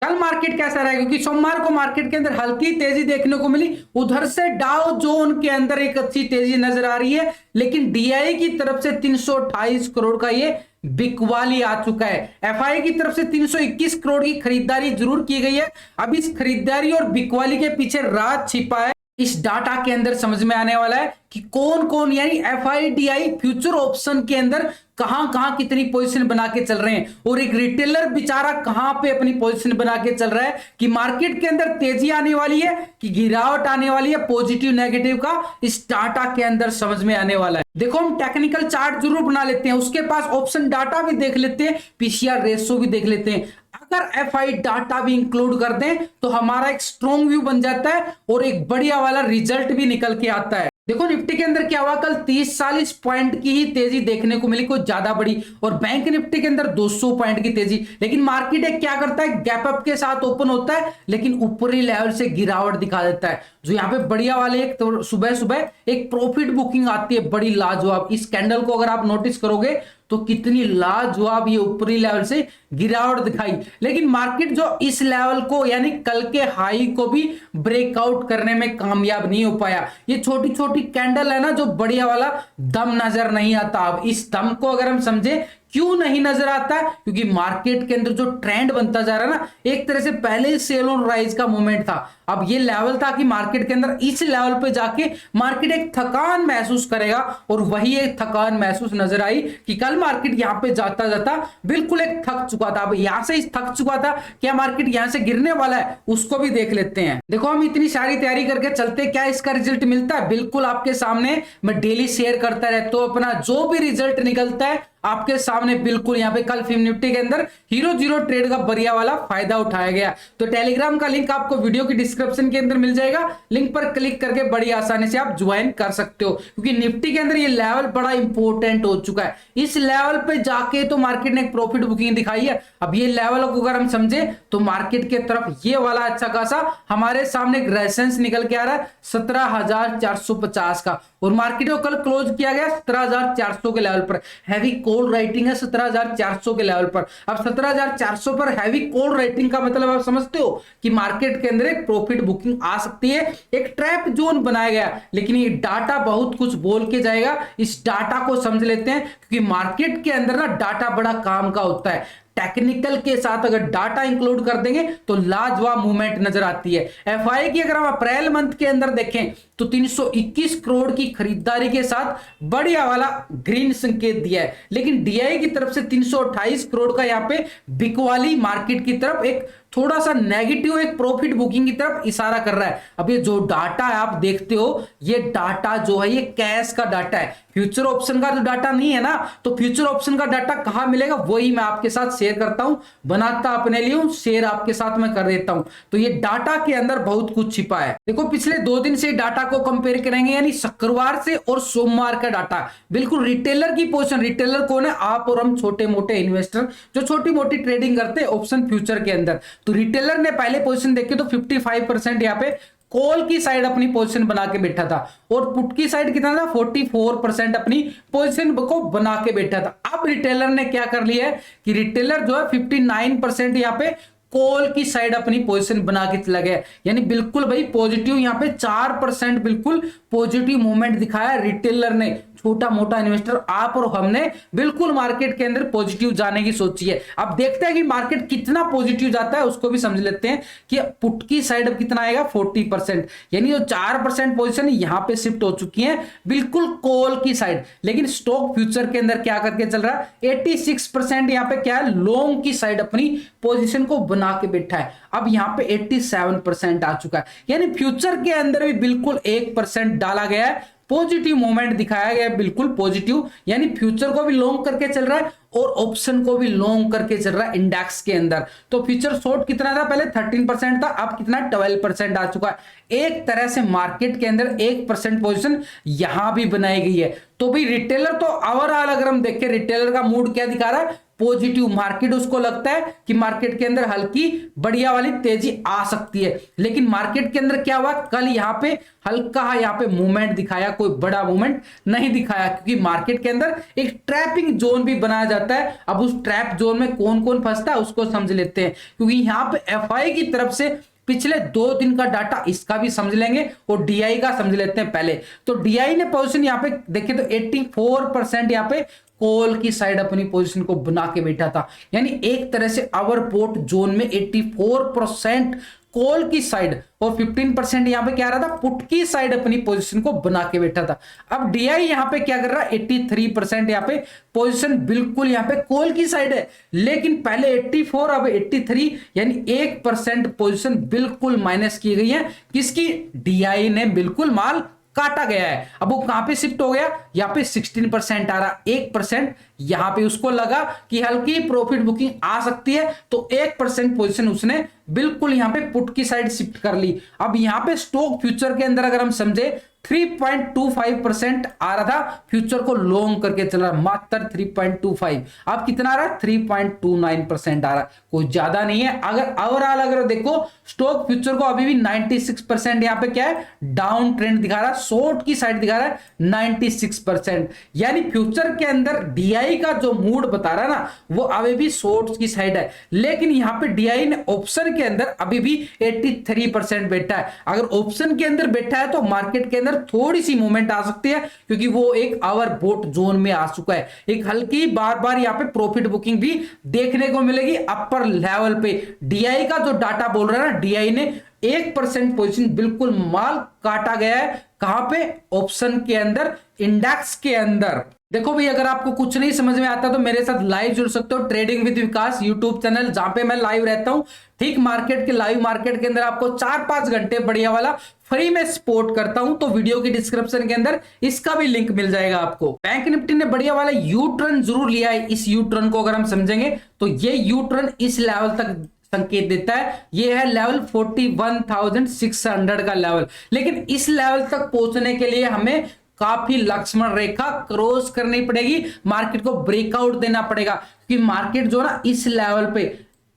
कल मार्केट कैसा रहा, क्योंकि सोमवार को मार्केट के अंदर हल्की तेजी देखने को मिली, उधर से डाउ जोन के अंदर एक अच्छी तेजी नजर आ रही है, लेकिन डीआई की तरफ से 328 करोड़ का ये बिकवाली आ चुका है। एफआई की तरफ से 321 करोड़ की खरीदारी जरूर की गई है। अब इस खरीदारी और बिकवाली के पीछे राज छिपा है, इस डाटा के अंदर समझ में आने वाला है कि कौन कौन यानी एफआईडीआई फ्यूचर ऑप्शन के अंदर कहां कहां कितनी पोजीशन बना के चल रहे हैं, और एक रिटेलर बेचारा कहां पे अपनी पोजीशन बना के चल रहा है कि मार्केट के अंदर तेजी आने वाली है कि गिरावट आने वाली है, पॉजिटिव नेगेटिव का इस डाटा के अंदर समझ में आने वाला है। देखो हम टेक्निकल चार्ट जरूर बना लेते हैं, उसके पास ऑप्शन डाटा भी देख लेते हैं, पीसीआर रेशो भी देख लेते हैं। अगर एफआई डाटा भी इंक्लूड कर दें तो हमारा एक स्ट्रॉन्ग व्यू बन जाता है और एक बढ़िया वाला रिजल्ट भी निकल के आता है। देखो निफ्टी के अंदर क्या हुआ, कल 30-40 पॉइंट की ही तेजी देखने को मिली, कुछ ज्यादा बड़ी, और बैंक निफ्टी के अंदर 200 पॉइंट की तेजी। लेकिन मार्केट एक क्या करता है, गैप अप के साथ ओपन होता है लेकिन ऊपरी लेवल से गिरावट दिखा देता है। जो यहाँ पे बढ़िया वाले एक तो सुबह सुबह एक प्रॉफिट बुकिंग आती है बड़ी लाजवाब। इस कैंडल को अगर आप नोटिस करोगे तो कितनी लाजवाब ये ऊपरी लेवल से गिरावट दिखाई, लेकिन मार्केट जो इस लेवल को यानी कल के हाई को भी ब्रेकआउट करने में कामयाब नहीं हो पाया। ये छोटी छोटी कैंडल है ना, जो बढ़िया वाला दम नजर नहीं आता। अब इस दम को अगर हम समझे क्यों नहीं नजर आता, क्योंकि मार्केट के अंदर जो ट्रेंड बनता जा रहा है ना, एक तरह से पहले ही सेल ऑन राइज का मूवमेंट था। अब ये लेवल था कि मार्केट के अंदर इस लेवल पे जाके मार्केट एक थकान महसूस करेगा, और वही एक थकान महसूस नजर आई कि कल मार्केट यहां पे जाता जाता बिल्कुल एक थक चुका था। अब यहां से थक चुका था, क्या मार्केट यहां से गिरने वाला है उसको भी देख लेते हैं। देखो हम इतनी सारी तैयारी करके चलते, क्या इसका रिजल्ट मिलता है? बिल्कुल आपके सामने मैं डेली शेयर करता रहता हूं, अपना जो भी रिजल्ट निकलता है आपके सामने। बिल्कुल यहाँ पे कल फिल्म निफ्टी के अंदर हीरो जीरो ट्रेड का बढ़िया वाला फायदा उठाया गया। तो टेलीग्राम का लिंक आपको वीडियो की डिस्क्रिप्शन के अंदर मिल जाएगा, लिंक पर क्लिक करके बड़ी आसानी से आप ज्वाइन कर सकते हो, क्योंकि निफ्टी के अंदर ये लेवल बड़ा इंपॉर्टेंट हो चुका है। इस लेवल पे जाके तो मार्केट ने एक प्रॉफिट बुकिंग दिखाई है। अब ये लेवल को अगर हम समझे तो मार्केट के तरफ ये वाला अच्छा खासा हमारे सामने एक रेजिस्टेंस निकल के आ रहा है 17,450 का, और मार्केट को कल क्लोज किया गया 17,400 के लेवल पर। हैवी कॉल राइटिंग है 17,400 के लेवल पर। अब 17,400 पर हैवी कॉल राइटिंग का मतलब आप समझते हो कि मार्केट के अंदर एक प्रॉफिट बुकिंग आ सकती है, एक ट्रैप जोन बनाया गया। लेकिन ये डाटा बहुत कुछ बोल के जाएगा, इस डाटा को समझ लेते हैं, क्योंकि मार्केट के अंदर ना डाटा बड़ा काम का होता है। टेक्निकल के साथ अगर डाटा इंक्लूड कर देंगे तो लाजवाब मूवमेंट नजर आती है। एफआई की अगर हम अप्रैल मंथ के अंदर देखें तो 321 करोड़ की खरीदारी के साथ बढ़िया वाला ग्रीन संकेत दिया है, लेकिन डीआई की तरफ से 328 करोड़ का यहाँ पे बिकवाली मार्केट की तरफ एक थोड़ा सा नेगेटिव एक प्रॉफिट बुकिंग की तरफ इशारा कर रहा है। अब ये जो डाटा है आप देखते हो, ये डाटा जो है ये कैश का डाटा है, फ्यूचर ऑप्शन का जो डाटा नहीं है ना। तो फ्यूचर ऑप्शन का डाटा कहां मिलेगा वही मैं आपके साथ शेयर करता हूं, बनाता अपने लिए हूं, शेयर आपके साथ मैं कर देता हूं। तो ये डाटा के अंदर बहुत कुछ छिपा है। देखो पिछले 2 दिन से डाटा को कंपेयर करेंगे, यानी शुक्रवार से और सोमवार का डाटा। बिल्कुल रिटेलर की पोजीशन, रिटेलर कौन है? आप और हम छोटे मोटे इन्वेस्टर जो छोटी मोटी ट्रेडिंग करते हैं ऑप्शन फ्यूचर के अंदर। तो रिटेलर ने पहले पोजीशन देखे तो 55% यहाँ पे कॉल की साइड अपनी पोजीशन बना के बैठा था, और पुट की साइड कितना था? 44% अपनी पोजीशन को बना के बैठा था। अब रिटेलर ने क्या कर लिया है कि रिटेलर जो है 59% यहाँ पे कॉल की साइड अपनी पोजीशन बना के चला गया, यानी बिल्कुल भाई पॉजिटिव यहाँ पे 4% बिल्कुल पॉजिटिव मूवमेंट दिखाया रिटेलर ने। छोटा मोटा इन्वेस्टर आप और हमने बिल्कुल मार्केट के अंदर पॉजिटिव जाने की सोची है। अब देखते हैं कि मार्केट कितना पॉजिटिव जाता है, उसको भी समझ लेते हैं कि पुट की साइड अब कितना आएगा 40%, यानी जो 4% पोजीशन यहां पे शिफ्ट हो चुकी है बिल्कुल कॉल की साइड। लेकिन स्टॉक फ्यूचर के अंदर क्या करके चल रहा है? 86% यहां पे क्या है? लॉन्ग की साइड अपनी पोजीशन को बना के बैठा है। अब यहां पे 87% आ चुका है, यानी फ्यूचर के अंदर भी बिल्कुल 1% डाला गया है, पॉजिटिव मूवमेंट दिखाया गया है, बिल्कुल पॉजिटिव, यानी फ्यूचर को भी लॉन्ग करके चल रहा है और ऑप्शन को भी लॉन्ग करके चल रहा है इंडेक्स के अंदर। तो फ्यूचर शॉर्ट कितना था? पहले 13% था, अब कितना 12% आ चुका है। एक तरह से मार्केट के अंदर 1% पोजीशन यहां भी बनाई गई है। तो भाई रिटेलर तो ओवरऑल अगर हम देखें रिटेलर का मूड क्या दिखा रहा है? पॉजिटिव, मार्केट उसको लगता है कि मार्केट के अंदर हल्की बढ़िया वाली तेजी आ सकती है। लेकिन मार्केट के अंदर क्या हुआ, कल यहां पे हल्का यहां पे मूवमेंट दिखाया, कोई बड़ा मूवमेंट नहीं दिखाया, क्योंकि मार्केट के अंदर एक ट्रैपिंग जोन भी बनाया जाता है। अब उस ट्रैप जोन में कौन कौन फंसता है उसको समझ लेते हैं, क्योंकि यहां पे एफआई की तरफ से पिछले 2 दिन का डाटा, इसका भी समझ लेंगे और डीआई का समझ लेते हैं पहले। तो डीआई ने पोजीशन यहां पे देखे तो 84% यहां पे कॉल की साइड अपनी पोजीशन को बना के बैठा था, यानी एक तरह से ओवरबॉट जोन में 84% कॉल की साइड और 15% यहां पे क्या रहा था, पुट की साइड अपनी पोजीशन को बना के बैठा था। अब डीआई यहां पे क्या कर रहा है, 83% यहां पे पोजीशन बिल्कुल यहां पे कॉल की साइड है, लेकिन पहले 84 अब 83, यानी 1% पोजीशन बिल्कुल माइनस की गई है। किसकी, डीआई ने बिल्कुल माल काटा गया है। अब वो कहां पे शिफ्ट हो गया, यहां पे 16% आ रहा, 1% यहां पे उसको लगा कि हल्की प्रॉफिट बुकिंग आ सकती है, तो 1% पोजीशन उसने बिल्कुल यहां पे पुट की साइड शिफ्ट कर ली। अब यहां पे स्टॉक फ्यूचर के अंदर अगर हम समझे 3.25% आ रहा था, फ्यूचर को लॉन्ग करके चल रहा, मात्र 3.25। अब कितना आ रहा, 3.29% आ रहा, कोई ज्यादा नहीं है। अगर ओवरऑल अगर देखो स्टॉक फ्यूचर को अभी भी 96% यहां पे क्या है, डाउन ट्रेंड दिखा रहा है, शॉर्ट की साइड दिखा रहा है 96%, यानी फ्यूचर के अंदर डीआई का जो मूड बता रहा है ना, वो अभी भी शॉर्ट की साइड है। लेकिन यहां पे डीआई ने ऑप्शन के अंदर अभी भी 83% बैठा है। अगर ऑप्शन के अंदर बैठा है तो मार्केट के अंदर थोड़ी सी मूवमेंट आ सकती है, क्योंकि वो एक ओवरबॉट जोन में आ चुका है। एक हल्की बार बार यहां पे प्रॉफिट बुकिंग भी देखने को मिलेगी अपर लेवल पे। डीआई का जो डाटा बोल रहा है ना, डीआई ने 1% पोजीशन बिल्कुल माल काटा गया है। कहां पे, ऑप्शन के अंदर, इंडेक्स के अंदर। देखो भाई, अगर आपको कुछ नहीं समझ में आता तो मेरे साथ लाइव जुड़ सकते हो, trading with Vikas YouTube channel, जहां पे मैं लाइव रहता हूं। ठीक मार्केट के लाइव मार्केट के अंदर आपको 4-5 घंटे बढ़िया वाला फ्री में सपोर्ट करता हूं। तो वीडियो की डिस्क्रिप्शन के अंदर इसका भी लिंक मिल जाएगा आपको। बैंक निफ्टी ने बढ़िया वाला यू टर्न जरूर लिया है। इस यू टर्न को अगर हम समझेंगे तो ये यू टर्न इस लेवल तक संकेत देता है, ये है लेवल 41,600 का लेवल। लेकिन इस लेवल तक पहुंचने के लिए हमें काफी लक्ष्मण रेखा क्रॉस करनी पड़ेगी, मार्केट को ब्रेकआउट देना पड़ेगा, क्योंकि मार्केट जो ना इस लेवल पे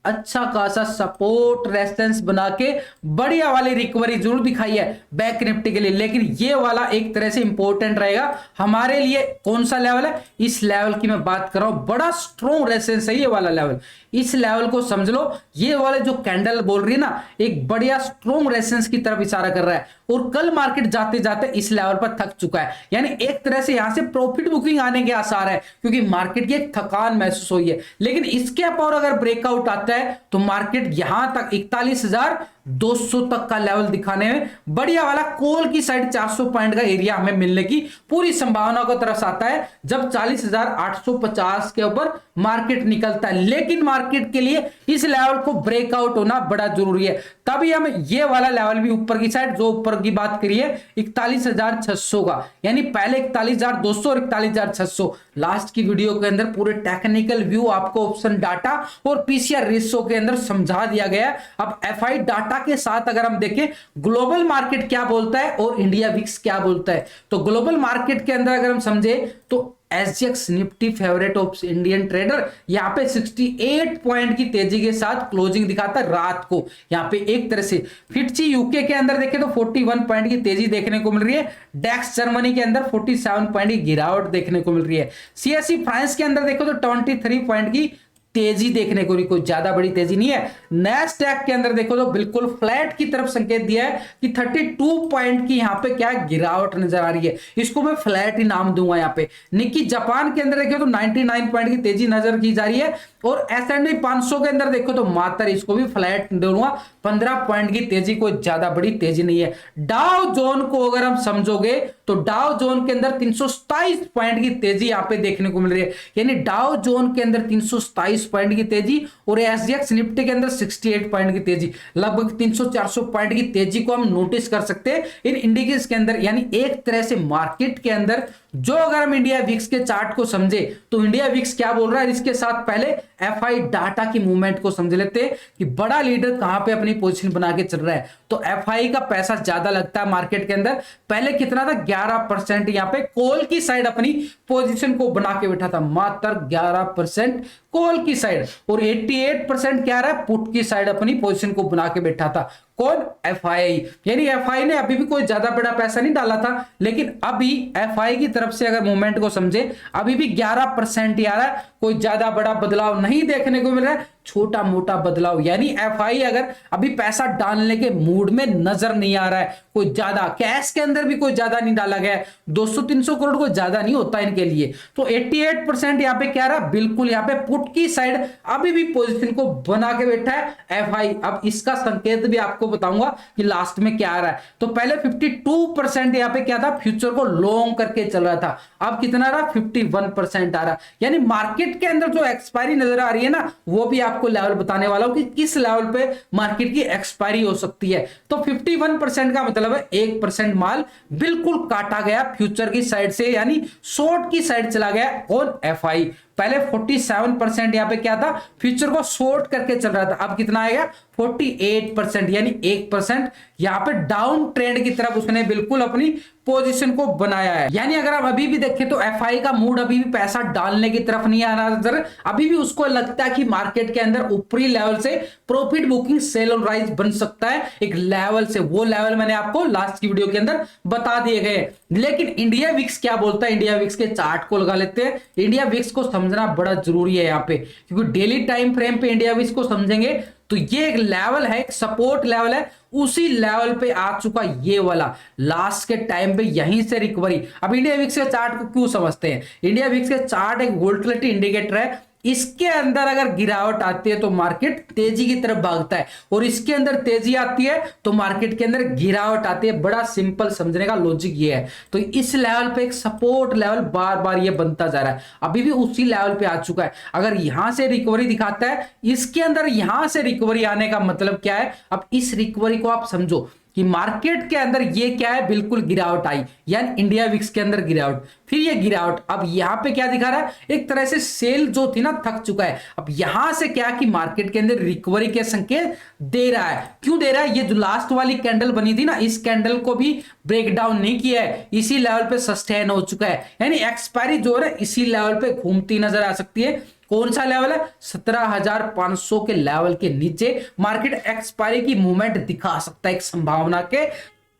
अच्छा खासा सपोर्ट रेजिस्टेंस बना के बढ़िया वाली रिकवरी जरूर दिखाई है बैंक निफ्टी के लिए। लेकिन ये वाला एक तरह से इंपॉर्टेंट रहेगा हमारे लिए। कौन सा लेवल है, इस लेवल की मैं बात कर रहा हूं, बड़ा स्ट्रॉन्ग रेजिस्टेंस है ये वाला लेवल। इस लेवल को समझ लो, ये वाले जो कैंडल बोल रही है ना, एक बढ़िया स्ट्रॉन्ग रेजिस्टेंस की तरफ इशारा कर रहा है। और कल मार्केट जाते जाते इस लेवल पर थक चुका है, यानी एक तरह से यहां से प्रॉफिट बुकिंग आने के आसार है, क्योंकि मार्केट की एक थकान महसूस हुई है। लेकिन इसके अपर अगर ब्रेकआउट आता है तो मार्केट यहां तक 41,200 तक का लेवल दिखाने में बढ़िया वाला कॉल की साइड 400 पॉइंट का एरिया हमें मिलने की पूरी संभावना को तरफ आता है, जब 40,850 के ऊपर मार्केट निकलता है। लेकिन मार्केट के लिए इस लेवल को ब्रेकआउट होना बड़ा जरूरी है, तभी हम ये वाला लेवल भी ऊपर की साइड, जो ऊपर की बात करिए 41,600 का, यानी पहले 41,200 और 41,600 लास्ट की वीडियो के अंदर पूरे टेक्निकल व्यू आपको ऑप्शन डाटा और पीसीआर रेशियो के अंदर समझा दिया गया। अब एफआई डाटा के साथ अगर हम देखें ग्लोबल मार्केट क्या बोलता है और इंडिया विक्स क्या बोलता है, तो ग्लोबल मार्केट के अंदर अगर हम समझे तो SGX Nifty favourite of Indian trader यहां पे 68 पॉइंट की तेजी के साथ क्लोजिंग दिखाता है रात को। यहां पे एक तरह से फिटची यूके के अंदर देखें तो 41 पॉइंट की तेजी देखने को मिल रही है। डेक्स जर्मनी के अंदर 47 पॉइंट की गिरावट देखने को मिल रही है। सीएसई फ्रांस के अंदर देखो तो 23 पॉइंट की तेजी देखने को, कोई ज्यादा बड़ी तेजी नहीं है। नैस्डैक के अंदर देखो तो बिल्कुल फ्लैट की तरफ संकेत दिया है कि 32 पॉइंट की यहां पे क्या गिरावट नजर आ रही है, इसको मैं फ्लैट ही नाम दूंगा यहां पे। निक्की जापान के अंदर देखो तो 99 पॉइंट की तेजी नजर की जा रही है, और S&P 500 के अंदर देखो तो मात्र इसको भी फ्लैट दूंगा, 15 पॉइंट की तेजी, कोई ज्यादा बड़ी तेजी नहीं है। डाउ जोन को अगर हम समझोगे तो डाउ जोन के अंदर 327 पॉइंट की तेजी यहां पे देखने को मिल रही है, यानी डाउ जोन के अंदर 327 पॉइंट की तेजी और एसजीएक्स निफ्टी के अंदर 68 पॉइंट की तेजी, लगभग 300-400 पॉइंट की तेजी को हम नोटिस कर सकते हैं इन इंडिकेटर्स के अंदर। यानी एक तरह से मार्केट के अंदर जो अगर हम इंडिया विक्स के चार्ट को समझे तो इंडिया विक्स क्या बोल रहा है, इसके साथ पहले एफआई डाटा की मूवमेंट को समझ लेते हैं कि बड़ा लीडर कहां पे अपनी पोजीशन बना के चल रहा है। तो एफआई का पैसा ज्यादा लगता है मार्केट के अंदर, पहले कितना था 11% यहां पे कॉल की साइड अपनी पोजीशन को बना के बैठा था, मात्र 11% कॉल की साइड, और 88% क्या रहा है, पुट की साइड अपनी पोजीशन को बना के बैठा था। कौन? एफआई। यानी एफआई ने अभी भी कोई ज्यादा बड़ा पैसा नहीं डाला था, लेकिन अभी एफआई की तरफ से अगर मूवमेंट को समझे, अभी भी 11% ही आ रहा है, कोई ज्यादा बड़ा बदलाव नहीं देखने को मिल रहा है, छोटा मोटा बदलाव। यानी एफआई अगर अभी पैसा डालने के मूड में नजर नहीं आ रहा है, कोई ज्यादा कैश के अंदर भी कोई ज्यादा नहीं डाला गया है, 200-300 करोड़ को ज्यादा नहीं होता इनके लिए। तो 88% यहाँ पे क्या रहा, बिल्कुल यहाँ पे पुट की साइड अभी भी पोजीशन को बना के बैठा है एफआई। अब इसका संकेत भी आपको बताऊंगा कि लास्ट में क्या आ रहा है। तो पहले 52% यहाँ पे क्या था, फ्यूचर को लॉन्ग करके चल रहा था, अब कितना रहा, 51% आ रहा। यानी मार्केट के अंदर जो एक्सपायरी नजर आ रही है ना, वो भी आपको लेवल बताने वाला हूं कि किस लेवल पे मार्केट की एक्सपायरी हो सकती है। तो 51% का मतलब है 1% माल बिल्कुल काटा गया फ्यूचर की साइड से, यानी शॉर्ट की साइड चला गया। कौन? एफआई। पहले 47% यहां पे क्या था, फ्यूचर को शॉर्ट करके चल रहा था, अब कितना आएगा, 48%, यानी 1% यहां पे डाउन ट्रेंड की तरफ उसने बिल्कुल अपनी पोजीशन को बनाया है। यानी अगर आप अभी भी देखें तो एफआई का मूड अभी भी पैसा डालने की तरफ नहीं आ रहा, अभी भी उसको लगता है कि मार्केट के अंदर ऊपरी लेवल से profit booking sell on rise बन सकता है एक लेवल से। वो लेवल मैंने आपको लास्ट की वीडियो के अंदर बता दिए गए। लेकिन इंडिया विक्स क्या बोलता है, इंडिया विक्स के चार्ट को लगा लेते हैं। इंडिया विक्स को समझना बड़ा जरूरी है यहाँ पे, क्योंकि डेली टाइम फ्रेम पे इंडिया विक्स को समझेंगे तो ये एक लेवल है, एक सपोर्ट लेवल है, उसी लेवल पे आ चुका ये वाला लास्ट के टाइम पे, यहीं से रिकवरी। अब इंडिया विक्स के चार्ट को क्यों समझते हैं, इंडिया विक्स के चार्ट एक वोलेटिलिटी इंडिकेटर है, इसके अंदर अगर गिरावट आती है तो मार्केट तेजी की तरफ भागता है, और इसके अंदर तेजी आती है तो मार्केट के अंदर गिरावट आती है। बड़ा सिंपल समझने का लॉजिक ये है। तो इस लेवल पे एक सपोर्ट लेवल बार बार ये बनता जा रहा है, अभी भी उसी लेवल पे आ चुका है। अगर यहां से रिकवरी दिखाता है, इसके अंदर यहां से रिकवरी आने का मतलब क्या है, अब इस रिकवरी को आप समझो कि मार्केट के अंदर ये क्या है, बिल्कुल गिरावट आई, यानी इंडिया विक्स के अंदर गिरावट, फिर ये गिरावट। अब यहां पे क्या दिखा रहा है, एक तरह से सेल जो थी ना थक चुका है। अब यहां से क्या कि मार्केट के अंदर रिकवरी के संकेत दे रहा है। क्यों दे रहा है, ये जो लास्ट वाली कैंडल बनी थी ना, इस कैंडल को भी ब्रेक डाउन नहीं किया है, इसी लेवल पे सस्टेन हो चुका है। यानी एक्सपायरी जो है इसी लेवल पे घूमती नजर आ सकती है। कौन सा लेवल है, 17,500 के लेवल के नीचे मार्केट एक्सपायरी की मूवमेंट दिखा सकता है एक संभावना के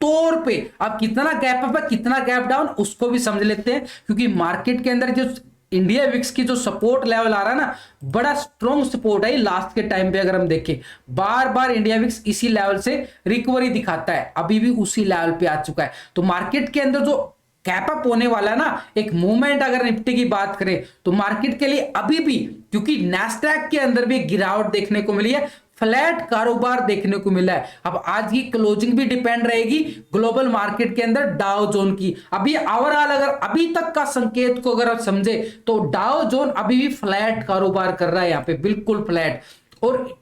तौर पे। अब कितना गैप अप है, कितना गैप डाउन, उसको भी समझ लेते हैं, क्योंकि मार्केट के अंदर जो इंडिया विक्स की जो सपोर्ट लेवल आ रहा है ना, बड़ा स्ट्रॉन्ग सपोर्ट है। लास्ट के टाइम पे अगर हम देखें, बार बार इंडिया विक्स इसी लेवल से रिकवरी दिखाता है, अभी भी उसी लेवल पे आ चुका है। तो मार्केट के अंदर जो कैप अप होने वाला है ना, एक मूवमेंट अगर निफ्टी की बात करें तो मार्केट के लिए अभी भी, क्योंकि नैस्डैक के अंदर भी गिरावट देखने को मिली है, फ्लैट कारोबार देखने को मिला है। अब आज की क्लोजिंग भी डिपेंड रहेगी ग्लोबल मार्केट के अंदर डाउ जोन की। अभी ओवरऑल अगर अभी तक का संकेत को अगर आप समझे तो डाउ जोन अभी भी फ्लैट कारोबार कर रहा है, यहाँ पे बिल्कुल फ्लैट। और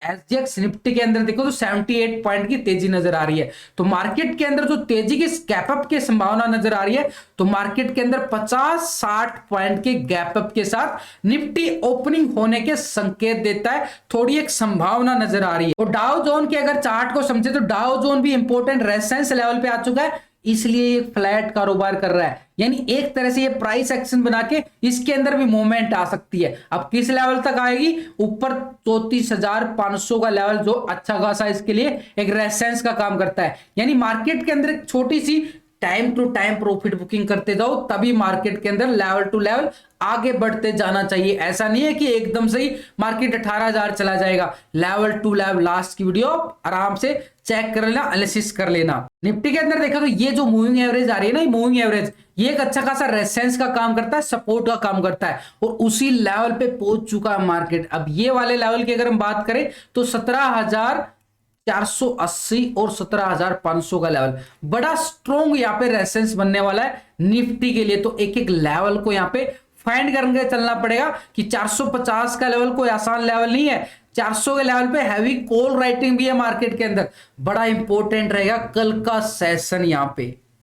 एसजीएक्स निफ्टी के अंदर देखो तो 78 पॉइंट की तेजी नजर आ रही है। तो मार्केट के अंदर जो तेजी की गैपअप की संभावना नजर आ रही है, तो मार्केट के अंदर 50-60 पॉइंट के गैपअप के साथ निफ्टी ओपनिंग होने के संकेत देता है, थोड़ी एक संभावना नजर आ रही है। और डाउ जोन के अगर चार्ट को समझे तो डाउ जोन भी इंपॉर्टेंट रेजिस्टेंस लेवल पे आ चुका है, इसलिए ये फ्लैट कारोबार कर रहा है। यानी एक तरह से ये प्राइस एक्शन बना के इसके अंदर भी मूवमेंट आ सकती है। अब किस लेवल तक आएगी, ऊपर 34,500 का लेवल जो अच्छा खासा इसके लिए एक रेजिस्टेंस का काम करता है। यानी मार्केट के अंदर एक छोटी सी time to time profit booking करते जाओ, तभी मार्केट के अंदर लेवल टू लेवल आगे बढ़ते जाना चाहिए। ऐसा नहीं है कि एकदम से ही मार्केट 18,000 चला जाएगा। लेवल टू लेवल लास्ट की वीडियो आराम से चेक कर लेना, एनालिसिस कर लेना। निफ्टी के अंदर देखा तो ये जो मूविंग एवरेज आ रही है ना, मूविंग एवरेज ये एक अच्छा खासा रेजिस्टेंस का काम करता है, सपोर्ट का काम करता है, और उसी लेवल पे पहुंच चुका है मार्केट। अब ये वाले लेवल की अगर हम बात करें तो 17,480 और 17,500 का लेवल बड़ा स्ट्रॉन्ग यहाँ पे रेजिस्टेंस बनने वाला है निफ्टी के लिए। तो एक एक लेवल को यहाँ पे फाइंड करके चलना पड़ेगा कि 450 का लेवल कोई आसान लेवल नहीं है। 400 के लेवल पे हैवी कॉल राइटिंग भी है मार्केट के अंदर, बड़ा इंपॉर्टेंट रहेगा कल का सेशन यहाँ पे।